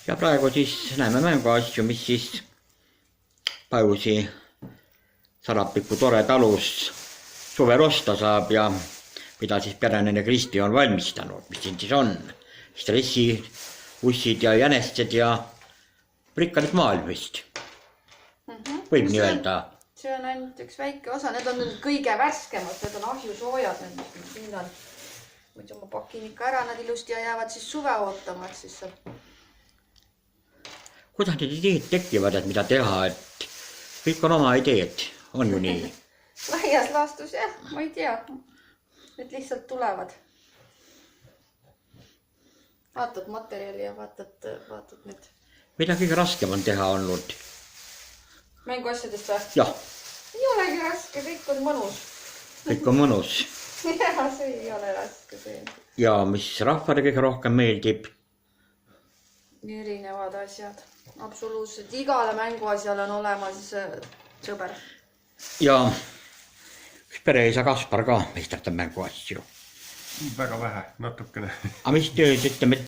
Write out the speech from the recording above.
Ja praegu siis näeme mänguasju, mis siis Pajusi Sarapiku tore talus suvel osta saab ja mida siis perenene Kristi on valmistanud, mis siin siis on. Stressi, ussid ja jänested ja rikkad maailmist. Võib nii öelda. See on ainult üks väike osa, need on nüüd kõige värskemad, need on ahjusoojad, mis siin on. Muidu ma pakin ikka ära nad ilusti ja jäävad siis suve ootama, et siis saab. Kuidas need ideed tekivad, et mida teha, et kõik on oma ideed, on ju nii? Laias laastus jah, ma ei tea. Need lihtsalt tulevad. Vaatad materjali ja vaatad need. Mida kõige raskem on teha olnud? Mänguasjadest või? Jah. Ei olegi raske, kõik on mõnus. Kõik on mõnus. Jah, see ei ole raske see. Ja mis rahvale kõige rohkem meeldib? Erinevad asjad. Absoluutselt. Igale mänguasjale on olemas sõber. Ja üks pereisa Kaspar ka meisterdab mänguasju. Väga vähe, natukene. Aga mis tööd ütleme,